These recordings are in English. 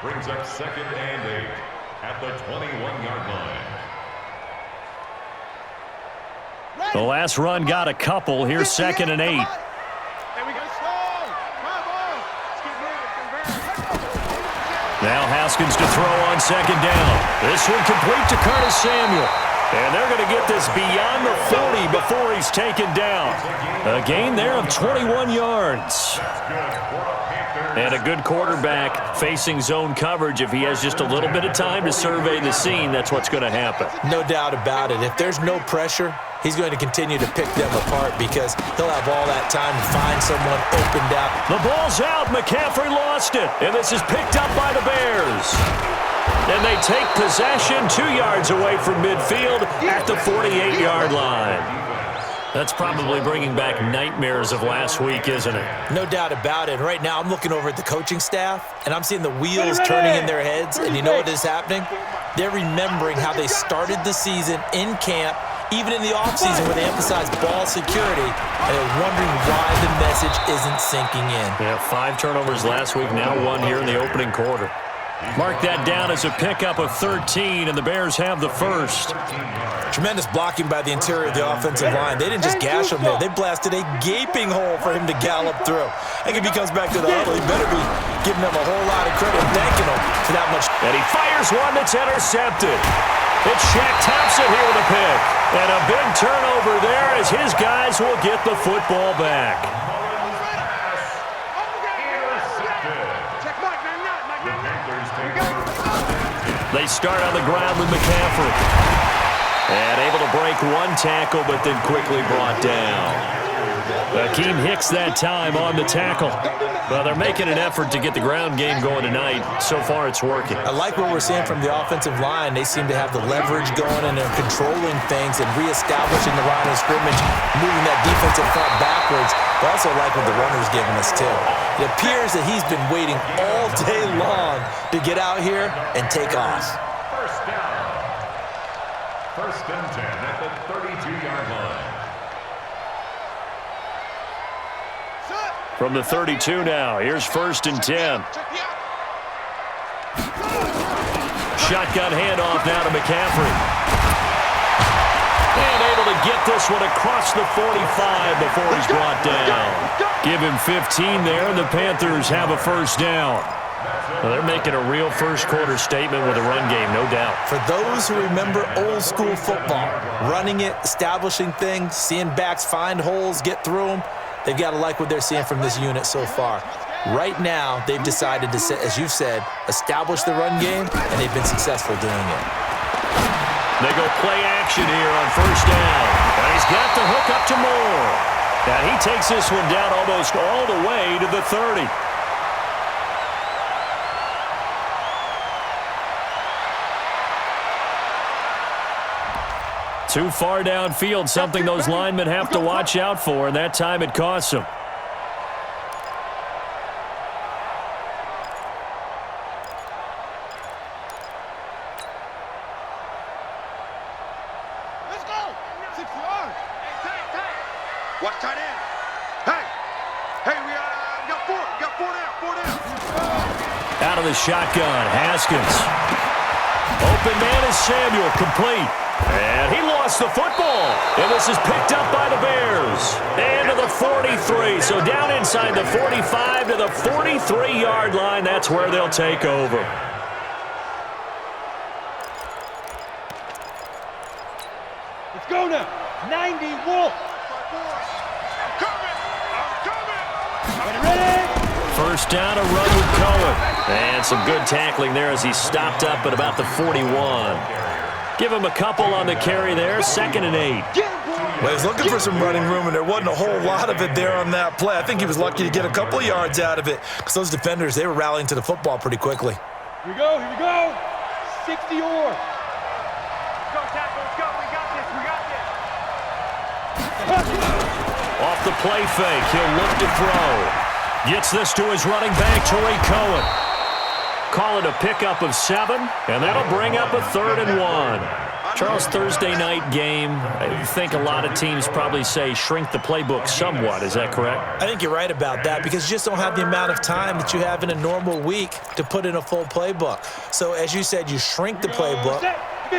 brings up 2nd and 8 at the 21-yard line. The last run got a couple. Here's 2nd and 8. Now Haskins to throw on 2nd down. This one complete to Curtis Samuel. And they're going to get this beyond the 40 before he's taken down. A gain there of 21 yards. And a good quarterback facing zone coverage. If he has just a little bit of time to survey the scene, that's what's going to happen. No doubt about it. If there's no pressure, he's going to continue to pick them apart because he'll have all that time to find someone opened out. The ball's out. McCaffrey lost it. And this is picked up by the Bears. And they take possession 2 yards away from midfield at the 48-yard line. That's probably bringing back nightmares of last week, isn't it? No doubt about it. Right now I'm looking over at the coaching staff, and I'm seeing the wheels turning in their heads. And you know what is happening? They're remembering how they started the season in camp, even in the offseason where they emphasized ball security, and they're wondering why the message isn't sinking in. Yeah, 5 turnovers last week, now 1 here in the opening quarter. Mark that down as a pickup of 13, and the Bears have the first. Tremendous blocking by the interior of the offensive line. They didn't just gash him there. They blasted a gaping hole for him to gallop through. And if he comes back to the huddle, he better be giving them a whole lot of credit and thanking them for that much. And he fires one that's intercepted. It's Shaq Thompson here with a pick. And a big turnover there as his guys will get the football back. They start on the ground with McCaffrey. And able to break one tackle, but then quickly brought down. Akeem Hicks that time on the tackle. Well, they're making an effort to get the ground game going tonight. So far, it's working. I like what we're seeing from the offensive line. They seem to have the leverage going, and they're controlling things and reestablishing the line of scrimmage, moving that defensive front backwards. But also like what the runner's giving us, too. It appears that he's been waiting all day long to get out here and take off. First down. 1st and 10 at the 32-yard line. From the 32 now, here's 1st and 10. Shotgun handoff now to McCaffrey. And able to get this one across the 45 before he's brought down. Give him 15 there, and the Panthers have a first down. Well, they're making a real first-quarter statement with a run game, no doubt. For those who remember old-school football, running it, establishing things, seeing backs find holes, get through them, they've got to like what they're seeing from this unit so far. Right now, they've decided to, as you said, establish the run game, and they've been successful doing it. They go play action here on 1st down. And he's got the hook up to Moore. Now he takes this one down almost all the way to the 30. Too far downfield, something those linemen have to watch out for, and that time it costs them. Let's go! 6 yards. Watch tight end. Hey, we got 4. We got 4 down. 4 down. Out of the shotgun, Haskins. Open man is Samuel, complete. And he lost the football. And this is picked up by the Bears. And to the 43. So down inside the 45 to the 43-yard line. That's where they'll take over. Let's go now. 90 Wolf. I'm coming. Ready? First down, a run with Cohen. And some good tackling there as he stopped up at about the 41. Give him a couple on the carry there. 2nd and 8. Well, he's looking for some running room, and there wasn't a whole lot of it there on that play. I think he was lucky to get a couple of yards out of it because those defenders, they were rallying to the football pretty quickly. Here we go. 60 or. Go, tackle. Let's go. We got this. Off the play fake, he'll look to throw. Gets this to his running back, Tariq Cohen. Call it a pickup of 7, and that'll bring up a 3rd and 1. Charles, Thursday night game, I think a lot of teams probably say shrink the playbook somewhat. Is that correct? I think you're right about that because you just don't have the amount of time that you have in a normal week to put in a full playbook. So as you said, you shrink the playbook,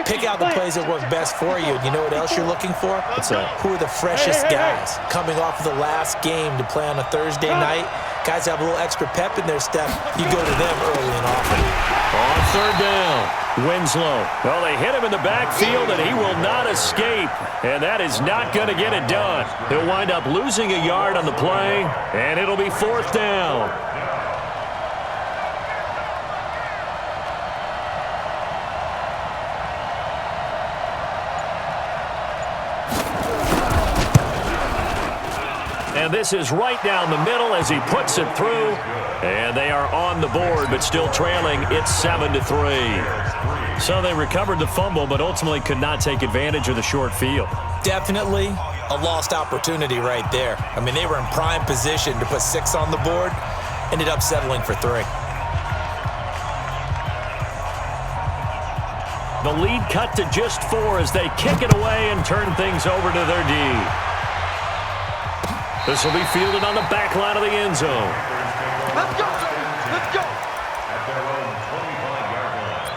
pick out the plays that work best for you. You know what else you're looking for? What's that? Who are the freshest guys coming off of the last game to play on a Thursday night? Guys have a little extra pep in their step. You go to them early and often. On third down, Winslow. Well, they hit him in the backfield, and he will not escape. And that is not going to get it done. He'll wind up losing a yard on the play, and it'll be fourth down. And this is right down the middle as he puts it through. And they are on the board, but still trailing. It's 7-3. So they recovered the fumble, but ultimately could not take advantage of the short field. Definitely a lost opportunity right there. I mean, they were in prime position to put 6 on the board. Ended up settling for 3. The lead cut to just 4 as they kick it away and turn things over to their D. This will be fielded on the back line of the end zone. Let's go. Let's go. At their own 25-yard line.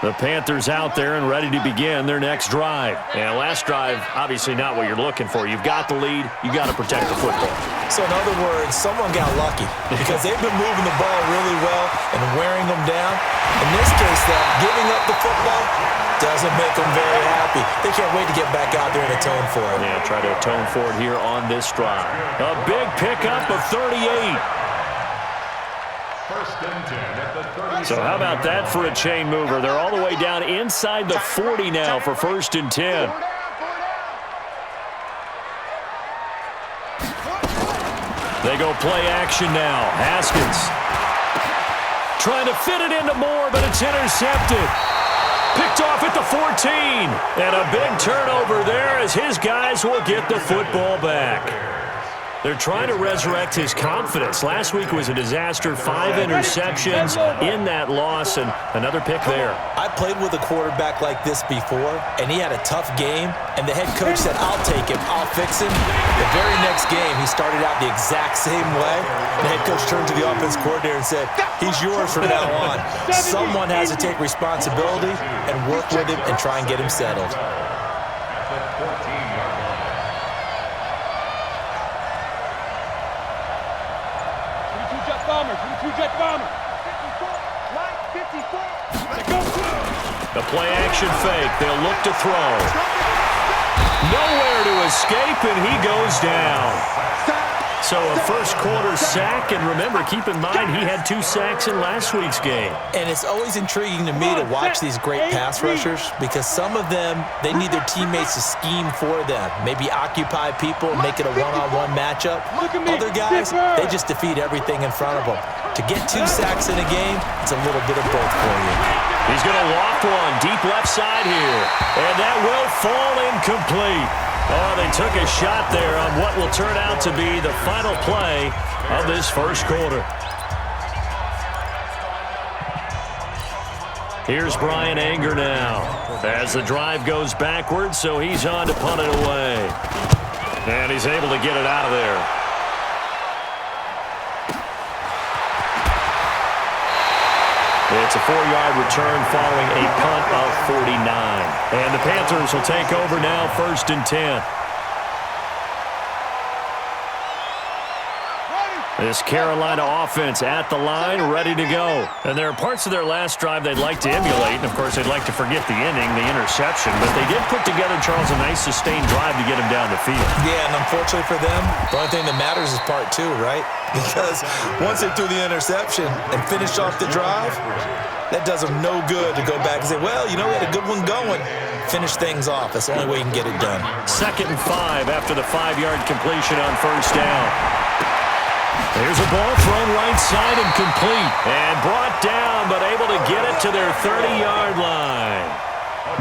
The Panthers out there and ready to begin their next drive. And last drive, obviously not what you're looking for. You've got the lead. You got to protect the football. So in other words, someone got lucky because they've been moving the ball really well and wearing them down. In this case, though, giving up the football doesn't make them very happy. They can't wait to get back out there and atone for it. Yeah, try to atone for it here on this drive. A big pickup of 38. First and 10 at the 30. So how about that for a chain mover? They're all the way down inside the 40 now for first and 10. They go play action now. Haskins trying to fit it into Moore, but it's intercepted. Picked off at the 14. And a big turnover there as his guys will get the football back. They're trying to resurrect his confidence. Last week was a disaster. 5 interceptions in that loss, and another pick there. I played with a quarterback like this before, and he had a tough game, and the head coach said, I'll take him, I'll fix him. The very next game, he started out the exact same way. The head coach turned to the offense coordinator and said, he's yours from now on. Someone has to take responsibility and work with him and try and get him settled. At the 14-yard line. 22-jet bomber, 22-jet bomber. 54, let's go. The play action fake. They'll look to throw. Nowhere to escape, and he goes down. So a first quarter sack, and remember, keep in mind he had 2 sacks in last week's game. And it's always intriguing to me to watch these great pass rushers because some of them, they need their teammates to scheme for them. Maybe occupy people and make it a one-on-one matchup. Other guys, they just defeat everything in front of them. To get 2 sacks in a game, it's a little bit of both for you. He's going to loft one deep left side here, and that will fall incomplete. Oh, they took a shot there on what will turn out to be the final play of this first quarter. Here's Brian Anger now as the drive goes backwards, so he's on to punt it away. And he's able to get it out of there. It's a 4-yard return following a punt of 49. And the Panthers will take over now, first and 10. This Carolina offense at the line, ready to go. And there are parts of their last drive they'd like to emulate. And, of course, they'd like to forget the inning, the interception. But they did put together, Charles, a nice sustained drive to get him down the field. Yeah, and unfortunately for them, the only thing that matters is part 2, right? Because once they threw the interception and finished off the drive, that does them no good to go back and say, well, you know, we had a good one going. Finish things off. That's the only way you can get it done. 2nd and 5 after the 5-yard completion on first down. There's a ball thrown right side and complete. And brought down, but able to get it to their 30-yard line.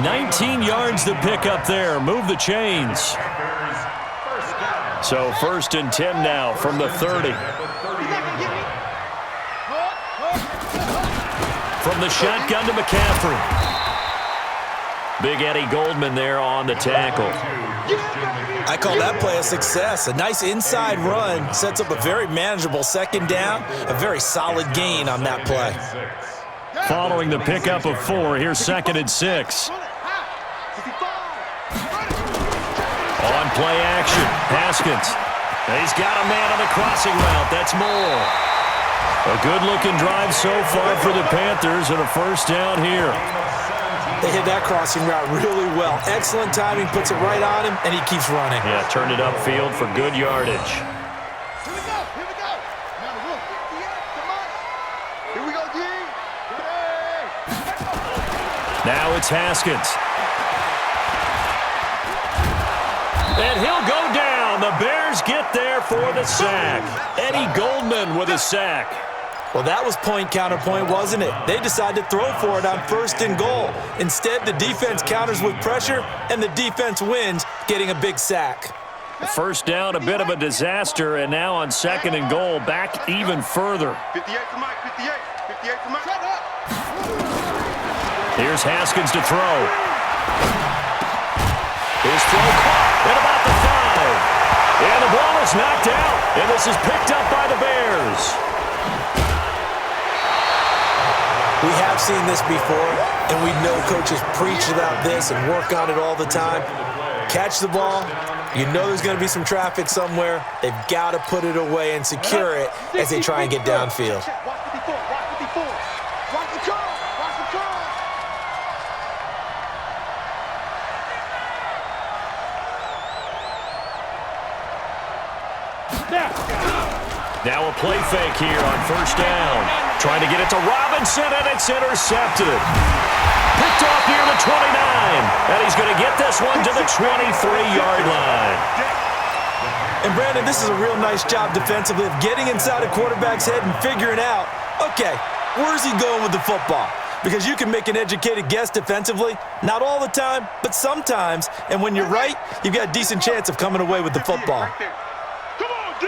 19 yards to pick up there. Move the chains. So first and 10 now from the 30. from the shotgun to McCaffrey. Big Eddie Goldman there on the tackle. I call that play a success. A nice inside run sets up a very manageable second down, a very solid gain on that play. Following the pickup of 4, here's 2nd and 6. On play action, Haskins. He's got a man on the crossing route. That's Moore. A good-looking drive so far for the Panthers and a first down here. They hit that crossing route really well. Excellent timing, puts it right on him, and he keeps running. Yeah, turned it upfield for good yardage. Here we go. Here we go. Now look. Come on. Here we go, D. Now it's Haskins. And he'll go down. The Bears get there for the sack. Eddie Goldman with a sack. Well, that was point counterpoint, wasn't it? They decided to throw for it on 1st and goal. Instead, the defense counters with pressure, and the defense wins, getting a big sack. First down, a bit of a disaster, and now on 2nd and goal, back even further. 58 for Mike. 58. 58 for Mike. Shut up. Here's Haskins to throw. His throw caught at about the 5. And the ball is knocked out, and this is picked up by the Bears. We have seen this before, and we know coaches preach about this and work on it all the time. Catch the ball. You know there's going to be some traffic somewhere. They've got to put it away and secure it as they try and get downfield. Watch 54. Watch 54. Watch the curl. Watch the curl. Now a play fake here on first down. Trying to get it to Robinson, and it's intercepted. Picked off near the 29, and he's going to get this one to the 23-yard line. And, Brandon, this is a real nice job defensively of getting inside a quarterback's head and figuring out, okay, where's he going with the football? Because you can make an educated guess defensively, not all the time, but sometimes. And when you're right, you've got a decent chance of coming away with the football. Come on, D.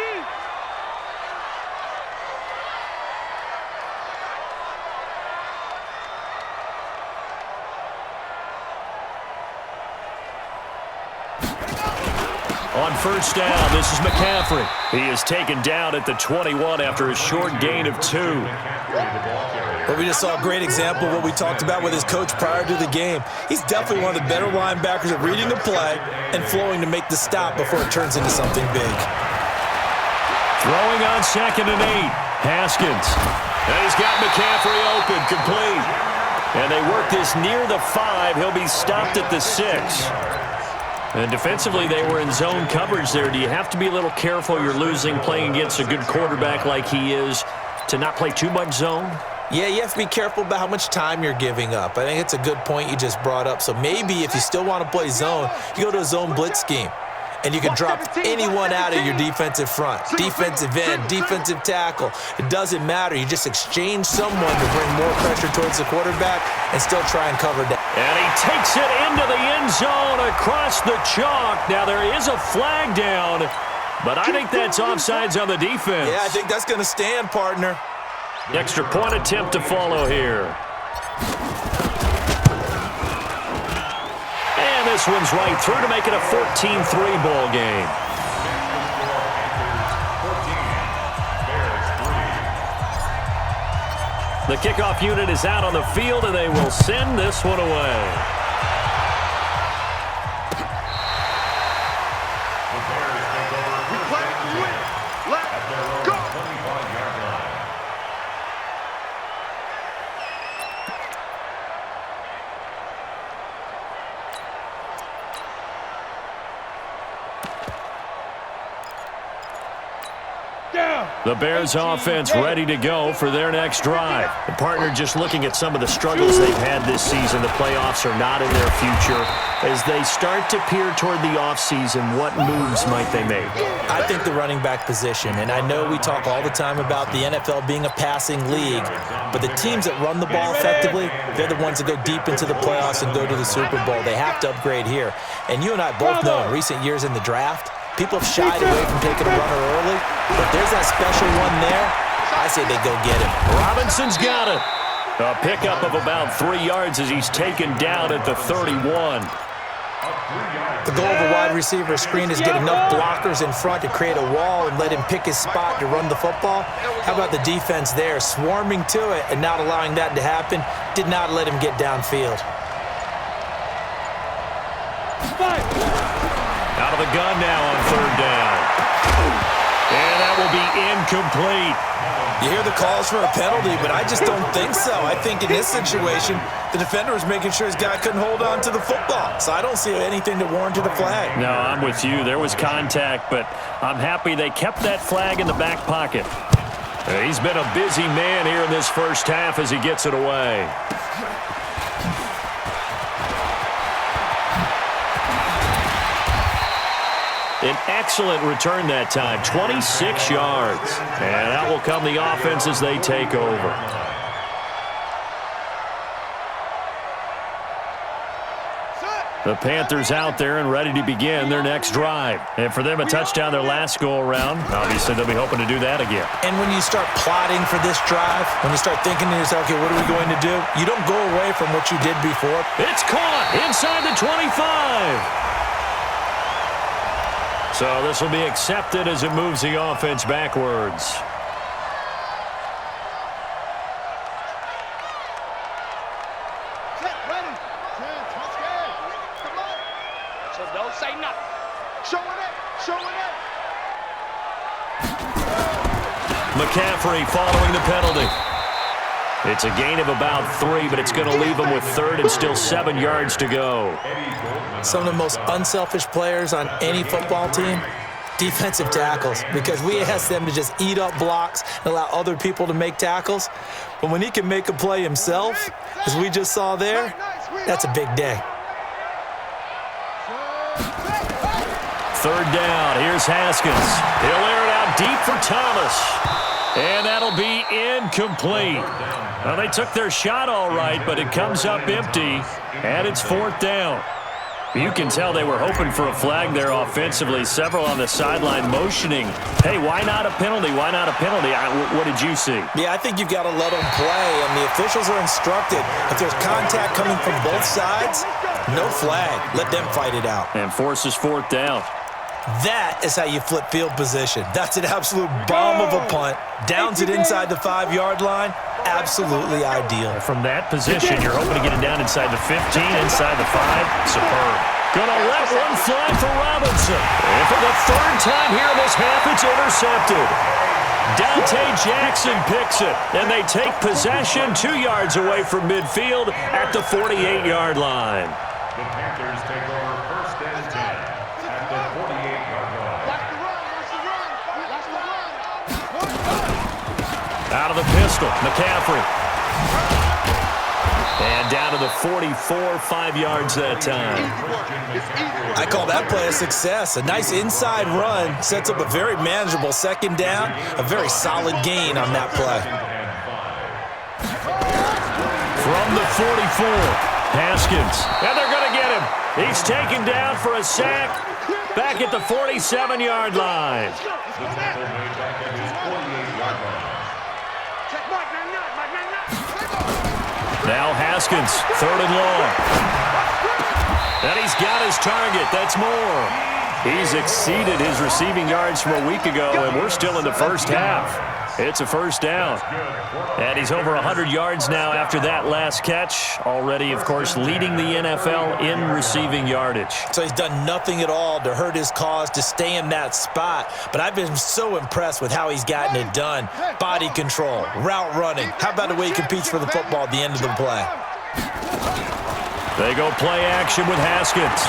On first down, this is McCaffrey. He is taken down at the 21 after a short gain of 2. But we just saw a great example of what we talked about with his coach prior to the game. He's definitely one of the better linebackers at reading the play and flowing to make the stop before it turns into something big. Throwing on 2nd and 8, Haskins. And he's got McCaffrey open, complete. And they work this near the 5. He'll be stopped at the 6. And defensively, they were in zone coverage there. Do you have to be a little careful? You're losing playing against a good quarterback like he is to not play too much zone? Yeah, you have to be careful about how much time you're giving up. I think it's a good point you just brought up. So maybe if you still want to play zone, you go to a zone blitz scheme. And you can drop anyone out of your defensive front. Defensive end, defensive tackle. It doesn't matter. You just exchange someone to bring more pressure towards the quarterback and still try and cover down. And he takes it into the end zone across the chalk. Now there is a flag down, but I think that's offsides on the defense. Yeah, I think that's going to stand, partner. Extra point attempt to follow here. And this one's right through to make it a 14-3 ball game. The kickoff unit is out on the field, and they will send this one away. The Bears offense ready to go for their next drive. The partner just looking at some of the struggles they've had this season. The playoffs are not in their future. As they start to peer toward the offseason, what moves might they make? I think the running back position, and I know we talk all the time about the NFL being a passing league, but the teams that run the ball effectively, they're the ones that go deep into the playoffs and go to the Super Bowl. They have to upgrade here. And you and I both know in recent years in the draft, people have shied away from taking a runner early, but there's that special one there. I say they go get him. Robinson's got it. A pickup of about 3 yards as he's taken down at the 31. The goal of a wide receiver screen is get enough blockers in front to create a wall and let him pick his spot to run the football. How about the defense there, swarming to it and not allowing that to happen? Did not let him get downfield. Out of the gun now on 3rd down. And that will be incomplete. You hear the calls for a penalty, but I just don't think so. I think in this situation, the defender was making sure his guy couldn't hold on to the football. So I don't see anything to warrant a flag. No, I'm with you. There was contact, but I'm happy they kept that flag in the back pocket. He's been a busy man here in this first half as he gets it away. An excellent return that time, 26 yards. And out will come the offense as they take over. The Panthers out there and ready to begin their next drive. And for them, a touchdown their last go-around. Obviously, they'll be hoping to do that again. And when you start plotting for this drive, when you start thinking to yourself, okay, what are we going to do? You don't go away from what you did before. It's caught inside the 25. So this will be accepted as it moves the offense backwards. So don't say nothing. McCaffrey following the penalty. It's a gain of about 3, but it's going to leave them with 3rd and still 7 yards to go. Some of the most unselfish players on any football team, defensive tackles, because we ask them to just eat up blocks and allow other people to make tackles. But when he can make a play himself, as we just saw there, that's a big day. 3rd down. Here's Haskins. He'll air it out deep for Thomas. And that'll be incomplete. Well, they took their shot all right, but it comes up empty, and it's 4th down. You can tell they were hoping for a flag there offensively. Several on the sideline motioning, hey, why not a penalty? Why not a penalty? What did you see? Yeah, I think you've got to let them play, and the officials are instructed. If there's contact coming from both sides, no flag. Let them fight it out. And forces 4th down. That is how you flip field position. That's an absolute bomb of a punt. Downs it inside the 5-yard line. Absolutely ideal. From that position, you're hoping to get it down inside the 15, inside the 5. Superb. Gonna let one fly for Robinson. And for the 3rd time here in this half, it's intercepted. Dante Jackson picks it, and they take possession 2 yards away from midfield at the 48-yard line. The Panthers take over 1st and 10 at the 48-yard line. Out of the pistol, McCaffrey. And down to the 44, 5 yards that time. I call that play a success. A nice inside run sets up a very manageable 2nd down. A very solid gain on that play. From the 44, Haskins. And they're going to get him. He's taken down for a sack back at the 47-yard line. The tackle made back at his 48-yard line. Now Haskins, 3rd and long. And he's got his target. That's more. He's exceeded his receiving yards from a week ago, and we're still in the first half. It's a 1st down. And he's over 100 yards now after that last catch. Already, of course, leading the NFL in receiving yardage. So he's done nothing at all to hurt his cause, to stay in that spot. But I've been so impressed with how he's gotten it done. Body control, route running. How about the way he competes for the football at the end of the play? They go play action with Haskins.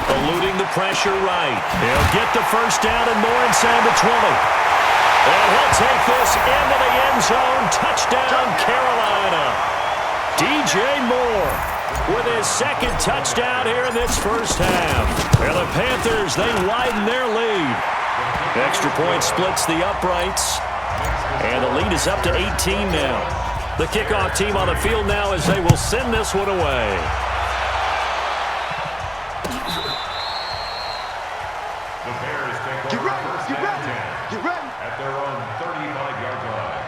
Eluding the pressure right. He'll get the 1st down and more inside the 20. And he'll take this into the end zone. Touchdown, Carolina. DJ Moore with his 2nd touchdown here in this first half. And the Panthers, they widen their lead. Extra point splits the uprights. And the lead is up to 18 now. The kickoff team on the field now as they will send this one away. The Bears take over 1st and 10 at their own 35-yard line.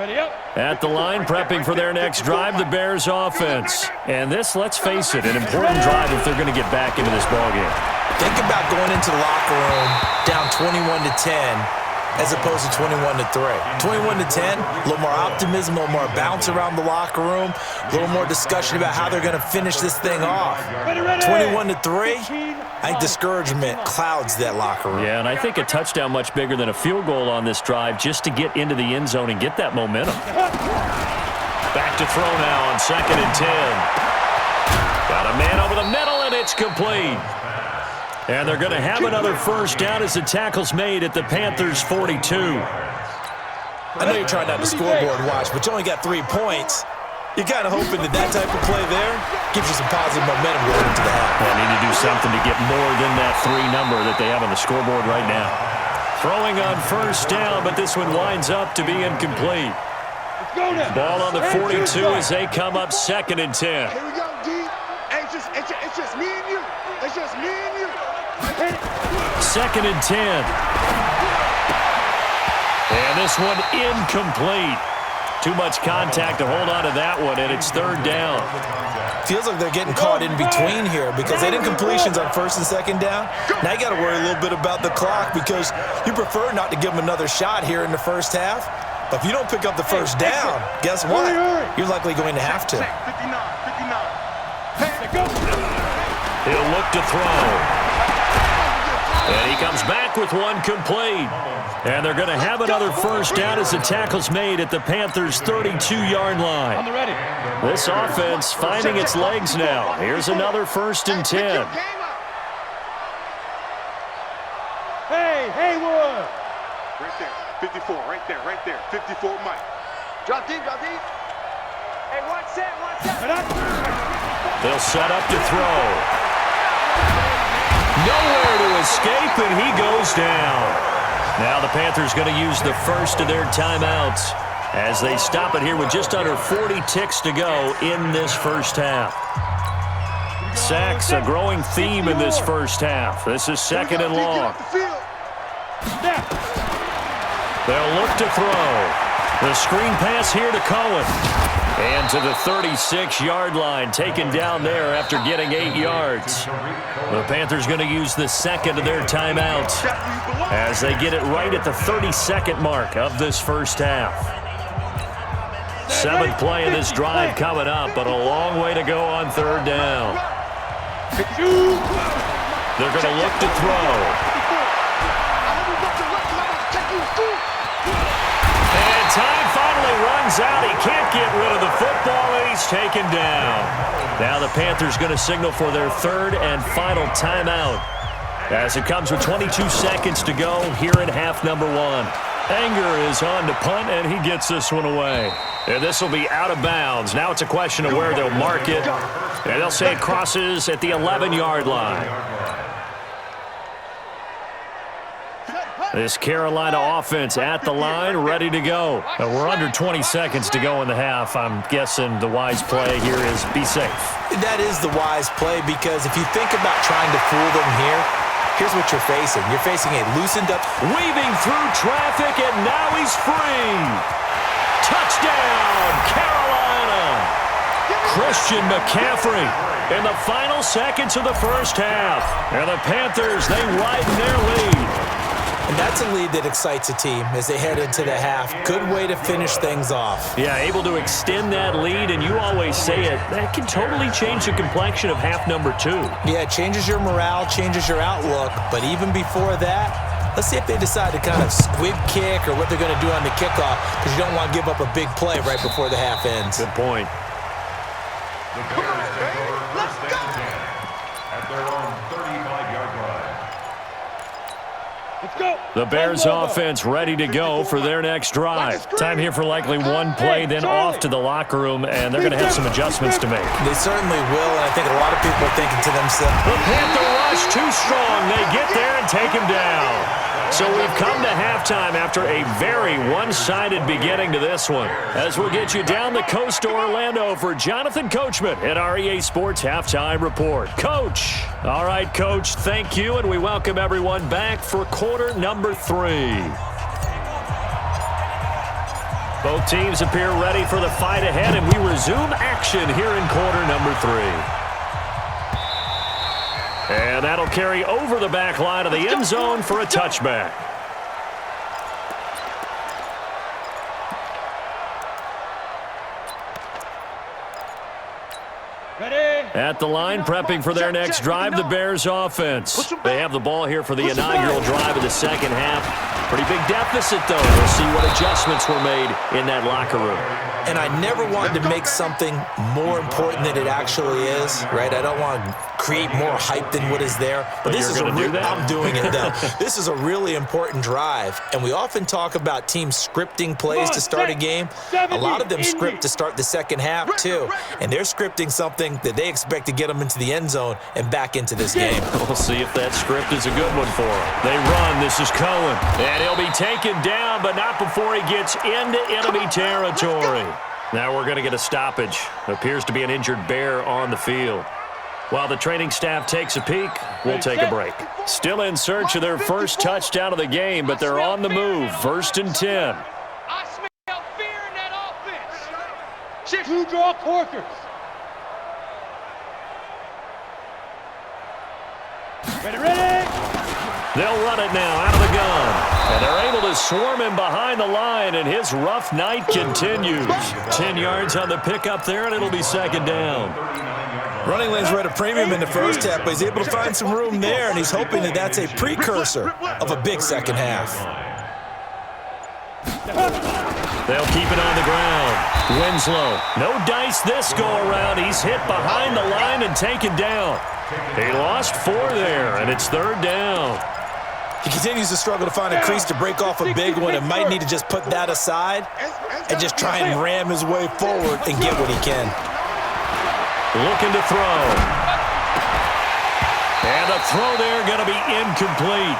At the line, prepping for their next drive, the Bears offense. And this, let's face it, an important drive if they're going to get back into this ballgame. Think about going into the locker room down 21-10 as opposed to 21-3. 21-10, a little more optimism, a little more bounce around the locker room, a little more discussion about how they're going to finish this thing off. 21-3, I think discouragement clouds that locker room. Yeah, and I think a touchdown much bigger than a field goal on this drive just to get into the end zone and get that momentum. Back to throw now on 2nd and 10. Got a man over the middle, and it's complete. And they're going to have another first down as the tackle's made at the Panthers' 42. I know you're trying not to scoreboard watch, but you only got 3 points. You're kind of hoping that that type of play there gives you some positive momentum going into the half. They need to do something to get more than that 3 number that they have on the scoreboard right now. Throwing on first down, but this one winds up to be incomplete. Ball on the 42 as they come up 2nd and 10. Here we go, D. Hey, it's just me and you. It's just me and you. 2nd and 10. And this one incomplete. Too much contact to hold on to that one, and it's 3rd down. Feels like they're getting caught in between here because they did completions on 1st and 2nd down. Now you got to worry a little bit about the clock because you prefer not to give them another shot here in the first half. But if you don't pick up the first down, guess what? You're likely going to have to. 59. He'll look to throw. And he comes back with one complete. And they're going to have another first down as the tackle's made at the Panthers' 32-yard line. This offense finding its legs now. Here's another 1st and 10. Hey, Haywood! Right there, 54, right there, 54, Mike. Drop deep. Hey, watch that. They'll set up to throw. Nowhere to escape, and he goes down. Now the Panthers going to use the first of their timeouts as they stop it here with just under 40 ticks to go in this first half. Sacks, a growing theme in this first half. This is 2nd and long. They'll look to throw. The screen pass here to Cohen. And to the 36-yard line, taken down there after getting 8 yards. The Panthers going to use the second of their timeouts as they get it right at the 32nd mark of this first half. 7th play of this drive coming up, but a long way to go on 3rd down. They're going to look to throw. And time finally runs out. He can't get rid of the football, and he's taken down. Now the Panthers going to signal for their 3rd and final timeout as it comes with 22 seconds to go here in half number 1. Anger is on to punt, and he gets this one away. And this will be out of bounds. Now it's a question of where they'll mark it. And they'll say it crosses at the 11-yard line. This Carolina offense at the line, ready to go. We're under 20 seconds to go in the half. I'm guessing the wise play here is be safe. That is the wise play because if you think about trying to fool them here, here's what you're facing. You're facing a loosened up. Weaving through traffic, and now he's free. Touchdown, Carolina. Christian McCaffrey in the final seconds of the first half. And the Panthers, they widen their lead. And that's a lead that excites a team as they head into the half. Good way to finish things off. Yeah, able to extend that lead, and you always say it, that can totally change the complexion of half number 2. Yeah, it changes your morale, changes your outlook. But even before that, let's see if they decide to kind of squib kick or what they're going to do on the kickoff because you don't want to give up a big play right before the half ends. Good point. The Bears take over first and 10 at their own 35-yard line. Let's go. The Bears offense ready to go for their next drive. Time here for likely one play, then off to the locker room, and they're going to have some adjustments to make. They certainly will, and I think a lot of people are thinking to themselves, The Panther rush too strong. They get there and take him down. So we've come to halftime after a very one-sided beginning to this one. As we'll get you down the coast to Orlando for Jonathan Coachman at our EA Sports Halftime Report. Coach. All right, Coach, thank you, and we welcome everyone back for quarter number 3. Both teams appear ready for the fight ahead, and we resume action here in quarter number 3. And that'll carry over the back line of the end zone for a touchback. At the line, prepping for their next drive, the Bears offense. They have the ball here for the inaugural drive of the second half. Pretty big deficit, though. We'll see what adjustments were made in that locker room. And I never wanted to make something more important than it actually is, right? I don't want to create more hype than what is there. But this is I'm doing it, though. This is a really important drive. And we often talk about teams scripting plays to start a game. A lot of them script to start the second half, too. And they're scripting something that they expect to get them into the end zone and back into this game. We'll see if that script is a good one for them. They run. This is Cohen. And he'll be taken down, but not before he gets into enemy territory. Now we're going to get a stoppage. Appears to be an injured Bear on the field. While the training staff takes a peek, we'll take a break. Still in search of their first touchdown of the game, but they're on the move. 1st and 10. I smell fear in that offense. Two draw corkers. Ready. They'll run it now out of the gun. And they're able to swarm him behind the line, and his rough night continues. 10 yards on the pickup there, and it'll be 2nd down. Running lanes were at a premium in the first half, but he's able to find some room there, and he's hoping that that's a precursor of a big second half. They'll keep it on the ground. Winslow, no dice this go-around. He's hit behind the line and taken down. He lost 4 there, and it's 3rd down. He continues to struggle to find a crease to break off a big one and might need to just put that aside and just try and ram his way forward and get what he can. Looking to throw. And the throw there going to be incomplete.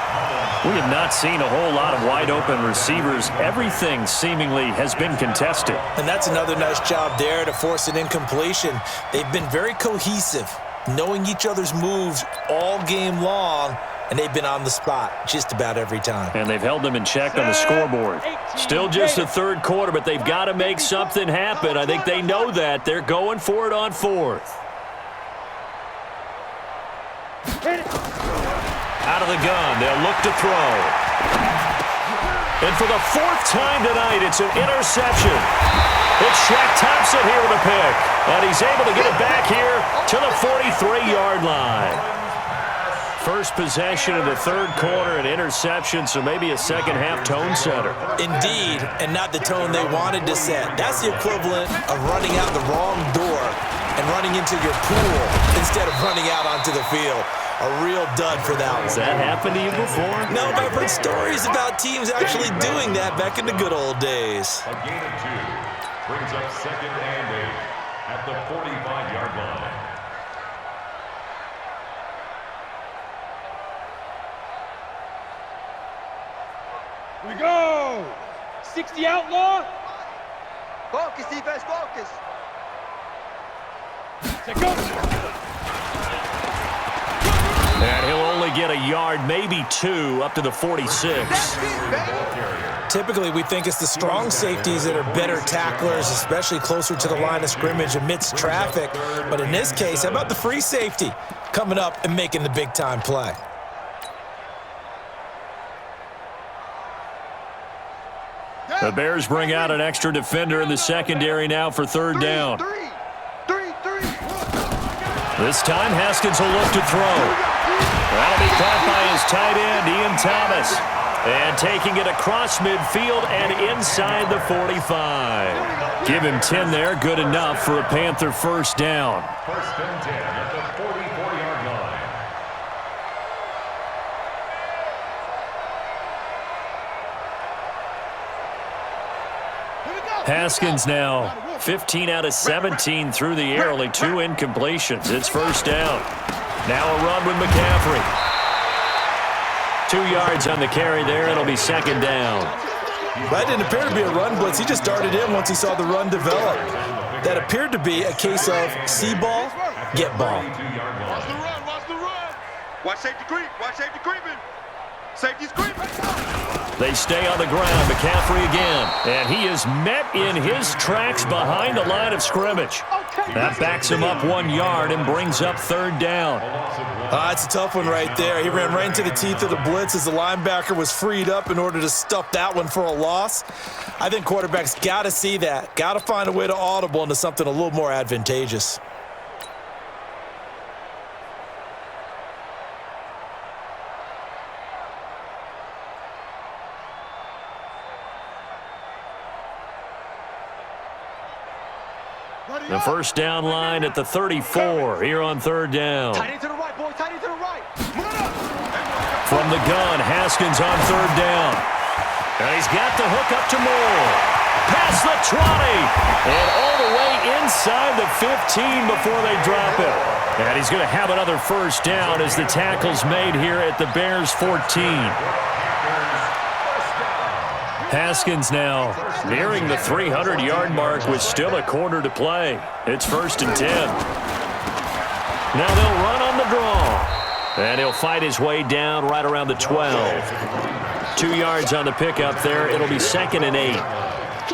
We have not seen a whole lot of wide-open receivers. Everything seemingly has been contested. And that's another nice job there to force an incompletion. They've been very cohesive, knowing each other's moves all game long, and they've been on the spot just about every time. And they've held them in check on the scoreboard. Still just the 3rd quarter, but they've got to make something happen. I think they know that. They're going for it on 4th. Out of the gun, they'll look to throw. And for the 4th time tonight, it's an interception. It's Shaq Thompson here with a pick. And he's able to get it back here to the 43-yard line. First possession of the 3rd quarter, an interception, so maybe a second-half tone setter. Indeed, and not the tone they wanted to set. That's the equivalent of running out the wrong door and running into your pool instead of running out onto the field. A real dud for that one. Has that happened to you before? No, but I've heard stories about teams actually doing that back in the good old days. A gain of 2 brings up 2nd and 8 at the 45-yard line. We go. 60 outlaw. Focus, defense, focus. Take go. And he'll only get a yard, maybe 2, up to the 46. Typically, we think it's the strong safeties that are better tacklers, especially closer to the line of scrimmage amidst traffic. But in this case, how about the free safety coming up and making the big-time play? The Bears bring out an extra defender in the secondary now for 3rd down. This time, Haskins will look to throw. That'll be caught by his tight end, Ian Thomas. And taking it across midfield and inside the 45. Give him 10 there, good enough for a Panther 1st down. 1st and 10 at the 44-yard line. Haskins now 15 out of 17 through the air, only 2 incompletions. It's 1st down. Now a run with McCaffrey. 2 yards on the carry there. It'll be 2nd down. That didn't appear to be a run blitz. He just started in once he saw the run develop. That appeared to be a case of see ball, get ball. Watch the run, watch the run. Watch safety creep, watch safety creeping. Safety screen. They stay on the ground. McCaffrey again. And he is met in his tracks behind the line of scrimmage. That backs him up 1 yard and brings up third down. It's a tough one right there. He ran right into the teeth of the blitz as the linebacker was freed up in order to stuff that one for a loss. I think quarterbacks got to see that. Got to find a way to audible into something a little more advantageous. The first down line at the 34 here on third down. Tight end to the right, boy. Tight end to the right. From the gun, Haskins on third down. And he's got the hook up to Moore. Past the 20. And all the way inside the 15 before they drop it. And he's going to have another first down as the tackle's made here at the Bears 14. Haskins now nearing the 300-yard mark with still a quarter to play. It's 1st and 10. Now they'll run on the draw. And he'll fight his way down right around the 12. 2 yards on the pickup there. It'll be 2nd and 8.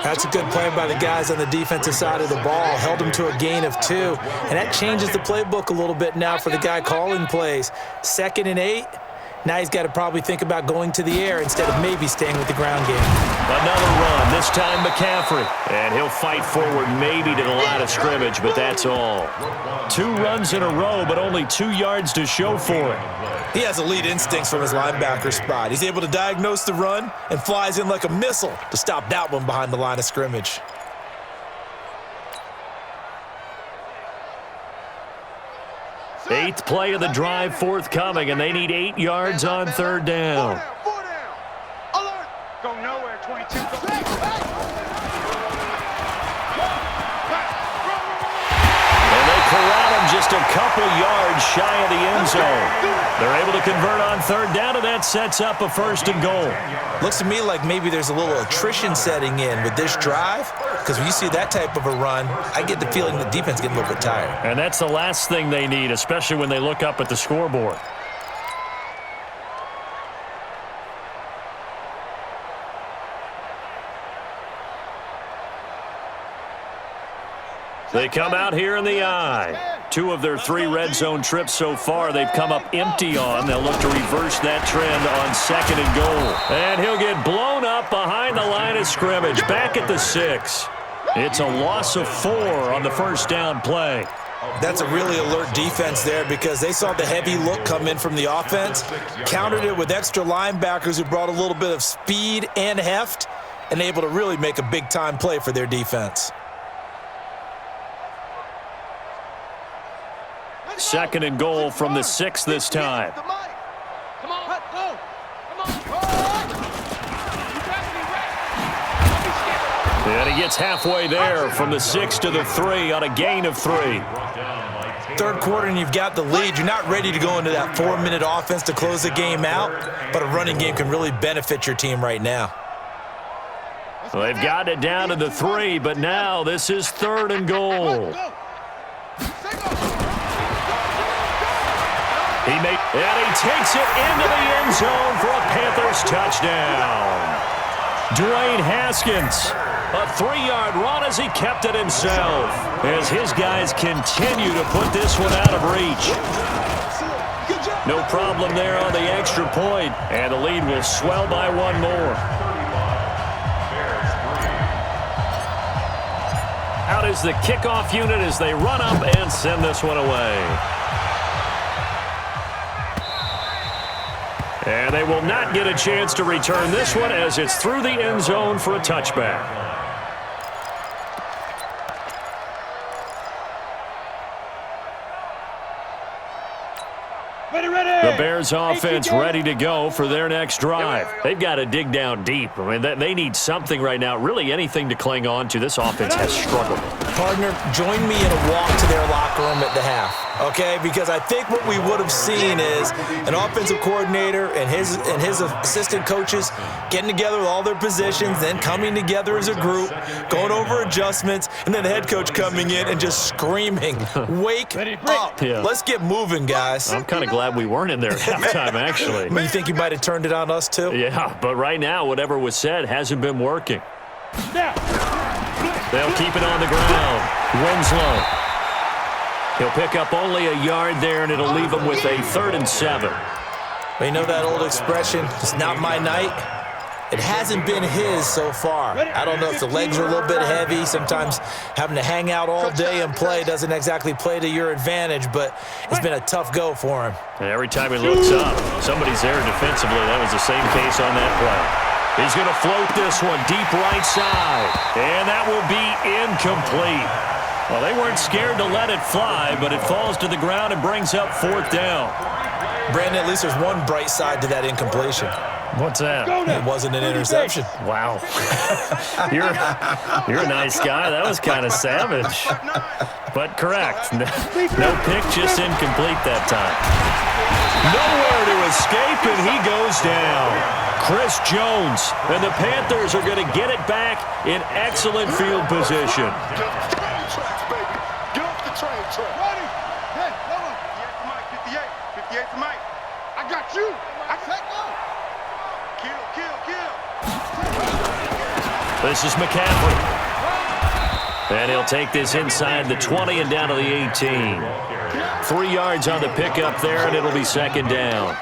That's a good play by the guys on the defensive side of the ball. Held him to a gain of 2. And that changes the playbook a little bit now for the guy calling plays. 2nd and 8. Now he's got to probably think about going to the air instead of maybe staying with the ground game. Another run, this time McCaffrey. And he'll fight forward maybe to the line of scrimmage, but that's all. 2 runs in a row, but only 2 yards to show for it. He has elite instincts from his linebacker spot. He's able to diagnose the run and flies in like a missile to stop that one behind the line of scrimmage. Eighth play of the drive forthcoming, and they need 8 yards on third down. 4 down. Alert. Go nowhere, 22. And they corral him just a couple yards shy of the end zone. They're able to convert on third down, and that sets up a 1st and goal. Looks to me like maybe there's a little attrition setting in with this drive, because when you see that type of a run, I get the feeling the defense is getting a little bit tired. And that's the last thing they need, especially when they look up at the scoreboard. They come out here in the eye. 2 of their 3 red zone trips so far they've come up empty on. They'll look to reverse that trend on 2nd and goal. And he'll get blown up behind the line of scrimmage, back at the 6. It's a loss of 4 on the first down play. That's a really alert defense there because they saw the heavy look come in from the offense, countered it with extra linebackers who brought a little bit of speed and heft, and able to really make a big-time play for their defense. 2nd and goal from the 6 this time. Come on, go. Come on. You better be ready. Don't be scared. And he gets halfway there from the 6 to the 3 on a gain of 3. Third quarter and you've got the lead. You're not ready to go into that 4-minute offense to close the game out, but a running game can really benefit your team right now. Well, they've got it down to the 3, but now this is 3rd and goal. And he takes it into the end zone for a Panthers touchdown. Dwayne Haskins, a 3-yard run as he kept it himself, as his guys continue to put this one out of reach. No problem there on the extra point, and the lead will swell by 1 more. Out is the kickoff unit as they run up and send this one away. And they will not get a chance to return this one as it's through the end zone for a touchback. The Bears offense ready to go for their next drive. They've got to dig down deep. I mean, they need something right now, really anything to cling on to. This offense has struggled. Partner, join me in a walk to their locker room at the half, okay? Because I think what we would have seen is an offensive coordinator and his assistant coaches getting together with all their positions, then coming together as a group, going over adjustments, and then the head coach coming in and just screaming, "Wake up! Yeah. Let's get moving, guys." I'm kind of glad we weren't in there at halftime, actually. You think you might have turned it on us, too? Yeah, but right now, whatever was said hasn't been working. They'll keep it on the ground. Winslow. He'll pick up only a yard there, and it'll leave him with a 3rd and 7. You know that old expression, "It's not my night"? It hasn't been his so far. I don't know if the legs are a little bit heavy. Sometimes having to hang out all day and play doesn't exactly play to your advantage, but it's been a tough go for him. And every time he looks up, somebody's there defensively. That was the same case on that play. He's going to float this one deep right side, and that will be incomplete. Well, they weren't scared to let it fly, but it falls to the ground and brings up 4th down. Brandon, at least there's one bright side to that incompletion. What's that? It wasn't an interception. Wow. You're a nice guy. That was kind of savage. But correct. No pick, just incomplete that time. Nowhere to escape, and he goes down. Chris Jones, and the Panthers are going to get it back in excellent field position. Get off the train tracks, baby. Get off the train tracks. Ready? Hey, come on. 58 for Mike. I got you. I take go. Kill. This is McCaffrey. And he'll take this inside the 20 and down to the 18. 3 yards on the pickup there, and it'll be 2nd down.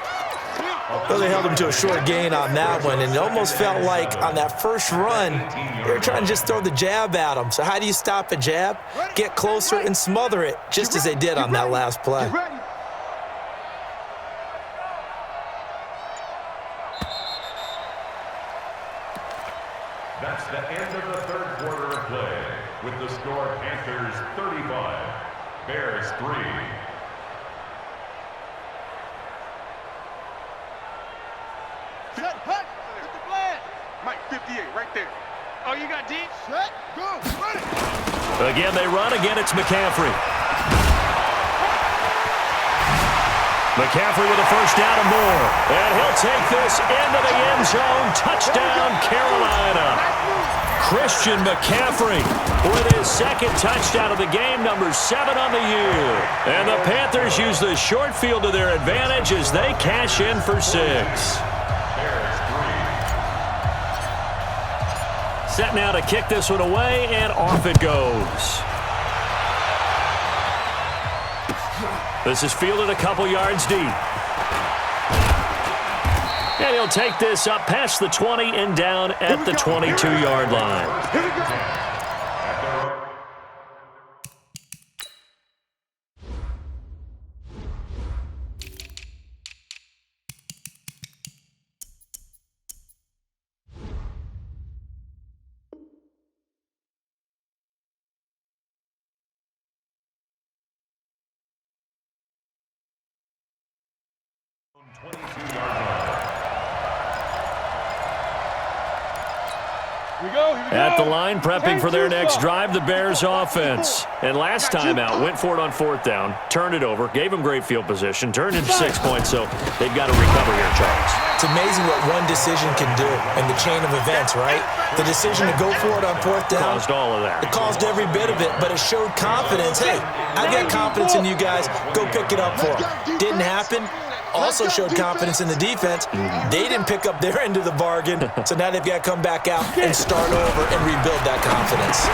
Well, they held him to a short gain on that one, and it almost felt like on that first run, they were trying to just throw the jab at him. So how do you stop a jab? Get closer and smother it, just as they did on that last play. That's the end of the 3rd quarter of play, with the score Panthers 35, Bears 3. Set, hut. Get the flag. Mike, 58, right there. Oh, you got deep? Set, go. Ready. Again, they run. Again, it's McCaffrey. McCaffrey with a 1st down and more. And he'll take this into the end zone. Touchdown, Carolina. Christian McCaffrey with his 2nd touchdown of the game, number 7 on the year. And the Panthers use the short field to their advantage as they cash in for 6. Set now to kick this one away, and off it goes. This is fielded a couple yards deep. And he'll take this up past the 20 and down at the 22-yard line. Here we go. At the line, prepping for their next drive, the Bears offense. And last time out, went for it on 4th down, turned it over, gave them great field position, turned into 6 points, so they've got to recover here, Charles. It's amazing what one decision can do in the chain of events, right? The decision to go for it on 4th down. Caused all of that. It caused every bit of it, but it showed confidence. Hey, I've got confidence in you guys. Go pick it up for them. Didn't happen. Also showed confidence in the defense. They didn't pick up their end of the bargain, so now they've got to come back out and start over and rebuild that confidence.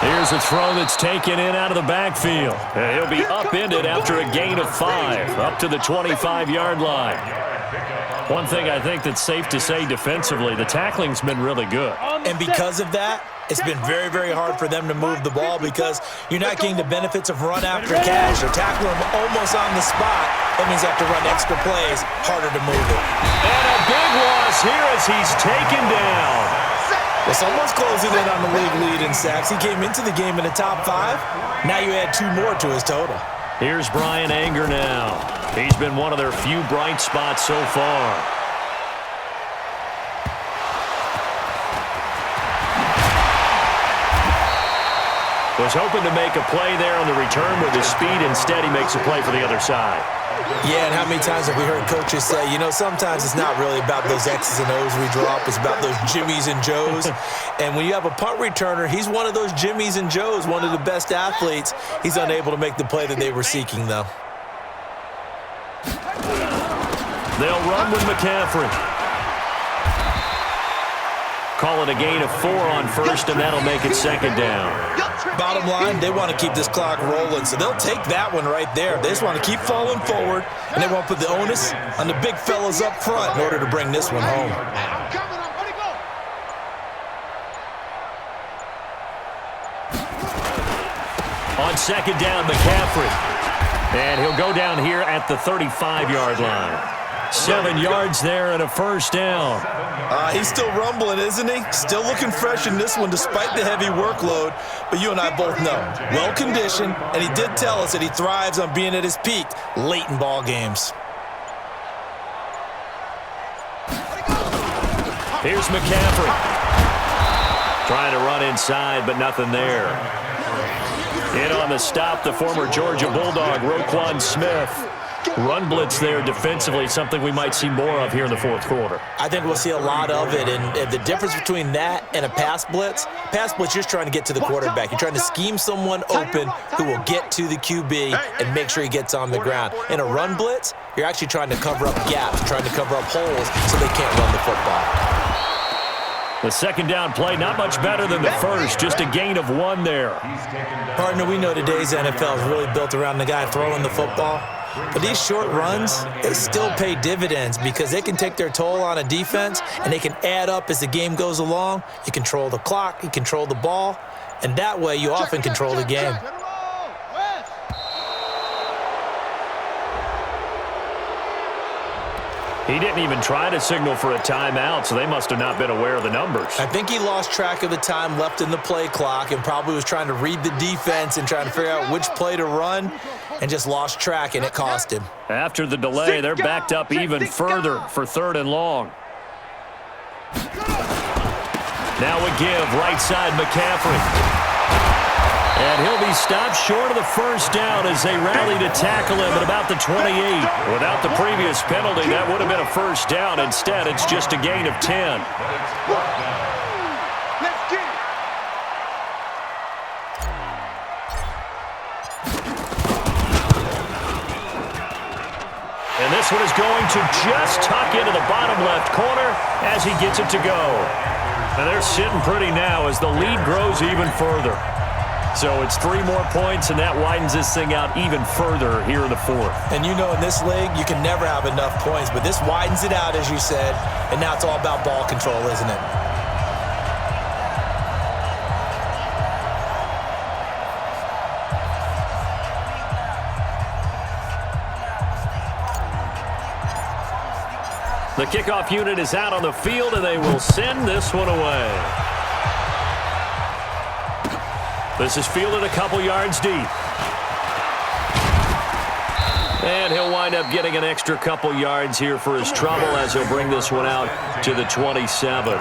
Here's a throw that's taken in out of the backfield. And he'll be upended after a gain of 5, up to the 25-yard line. One thing I think that's safe to say defensively, the tackling's been really good. And because of that, it's been very, very hard for them to move the ball because you're not getting the benefits of run after catch. They're tackling them almost on the spot. That means they have to run extra plays, harder to move it. And a big loss here as he's taken down. Well, someone's closing in on the league lead in sacks. He came into the game in the top 5. Now you add 2 more to his total. Here's Brian Anger now. He's been one of their few bright spots so far. Was hoping to make a play there on the return with his speed. Instead, he makes a play for the other side. Yeah, and how many times have we heard coaches say, sometimes it's not really about those X's and O's we drop. It's about those Jimmies and Joes. And when you have a punt returner, he's one of those Jimmies and Joes, one of the best athletes. He's unable to make the play that they were seeking, though. They'll run with McCaffrey. Call it a gain of 4 on first, and that'll make it second down. Bottom line, they want to keep this clock rolling, so they'll take that one right there. They just want to keep falling forward, and they want to put the onus on the big fellas up front in order to bring this one home. I'm coming. I'm ready to go. On second down, McCaffrey. And he'll go down here at the 35-yard line. 7 yards there and a first down. He's still rumbling, isn't he? Still looking fresh in this one despite the heavy workload. But you and I both know, well-conditioned, and he did tell us that he thrives on being at his peak late in ball games. Here's McCaffrey. Trying to run inside, but nothing there. In on the stop, the former Georgia Bulldog, Roquan Smith. Run blitz there defensively, something we might see more of here in the fourth quarter. I think we'll see a lot of it, and the difference between that and a pass blitz, you're just trying to get to the quarterback. You're trying to scheme someone open who will get to the QB and make sure he gets on the ground. In a run blitz, you're actually trying to cover up gaps, trying to cover up holes so they can't run the football. The second down play, not much better than the first, just a gain of 1 there. Partner, we know today's NFL is really built around the guy throwing the football. But these short runs, they still pay dividends because they can take their toll on a defense and they can add up as the game goes along. You control the clock, you control the ball, and that way you often control the game. He didn't even try to signal for a timeout, so they must have not been aware of the numbers. I think he lost track of the time left in the play clock and probably was trying to read the defense and trying to figure out which play to run and just lost track, and it cost him. After the delay, they're backed up even further for 3rd and long. Now a give, right side McCaffrey. And he'll be stopped short of the first down as they rally to tackle him at about the 28. Without the previous penalty, that would have been a first down. Instead, it's just a gain of 10. Let's get it. And this one is going to just tuck into the bottom left corner as he gets it to go. And they're sitting pretty now as the lead grows even further. So it's 3 more points, and that widens this thing out even further here in the fourth. And you know in this league, you can never have enough points, but this widens it out, as you said, and now it's all about ball control, isn't it? The kickoff unit is out on the field, and they will send this one away. This is fielded a couple yards deep. And he'll wind up getting an extra couple yards here for his trouble as he'll bring this one out to the 27.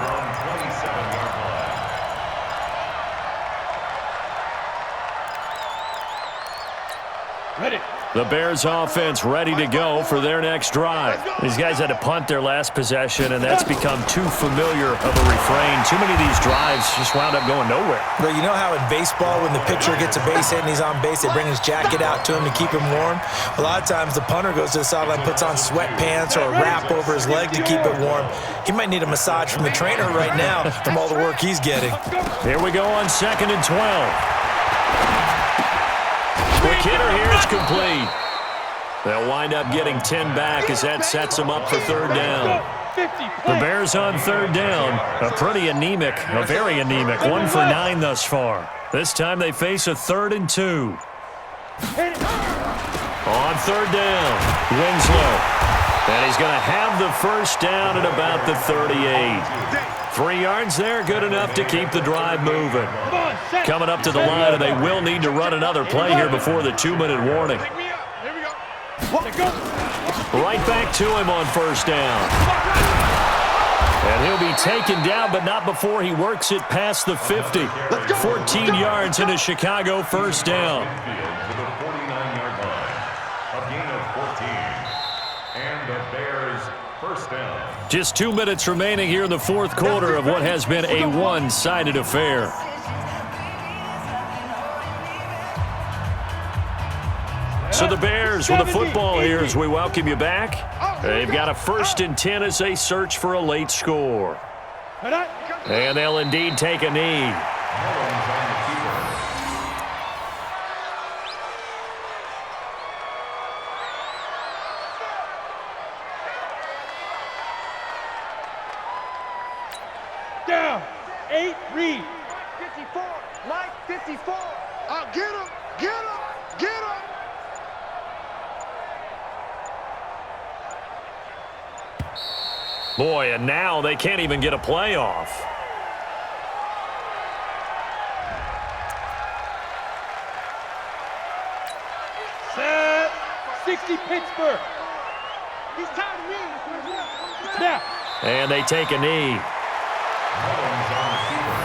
Ready. The Bears offense ready to go for their next drive. These guys had to punt their last possession, and that's become too familiar of a refrain. Too many of these drives just wound up going nowhere. But you know how in baseball, when the pitcher gets a base hit and he's on base, they bring his jacket out to him to keep him warm? A lot of times the punter goes to the sideline, puts on sweatpants or a wrap over his leg to keep it warm. He might need a massage from the trainer right now from all the work he's getting. Here we go on 2nd and 12. Quick hitter here, it's complete. They'll wind up getting 10 back as that sets them up for 3rd down. The Bears on 3rd down, a very anemic, 1 for 9 thus far. This time they face a 3rd and 2. On 3rd down, Winslow. And he's going to have the first down at about the 38. 3 yards there, good enough to keep the drive moving. Coming up to the line, and they will need to run another play here before the 2-minute warning. Right back to him on 1st down. And he'll be taken down, but not before he works it past the 50. 14 yards and a Chicago first down. To the 49-yard line. A gain of 14. And the Bears first down. Just 2 minutes remaining here in the fourth quarter of what has been a one-sided affair. So the Bears with the football here as we welcome you back. They've got a 1st and 10 as they search for a late score. And they'll indeed take a knee. Mullins on the keeper. Down. 8, read. 54. Mike 54. Get him. Get him. Get him. Boy, and now they can't even get a playoff. Set. 60 Pittsburgh. He's tired of me. Now. And they take a knee. Mullins on the keeper.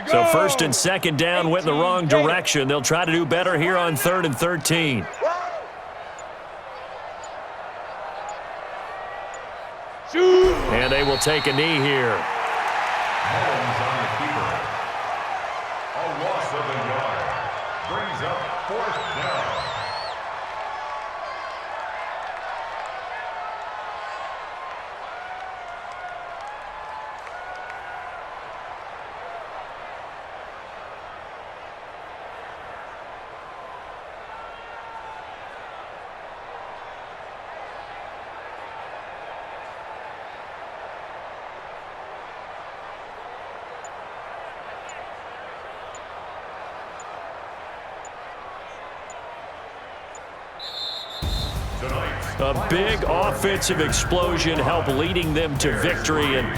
So 1st and 2nd down went in the wrong direction. They'll try to do better here on 3rd and 13. Shoot. And they will take a knee here. Mullins on the keeper. A loss of a yard. Brings up 4th down. A big offensive explosion helped leading them to victory. And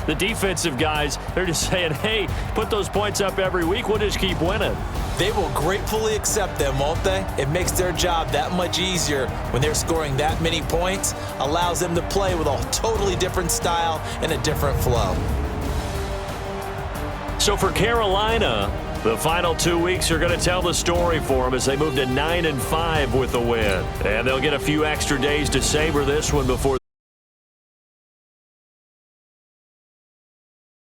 the defensive guys, they're just saying, hey, put those points up every week. We'll just keep winning. They will gratefully accept them, won't they? It makes their job that much easier when they're scoring that many points. Allows them to play with a totally different style and a different flow. So for Carolina, the final 2 weeks are going to tell the story for them as they move to 9-5 with the win. And they'll get a few extra days to savor this one before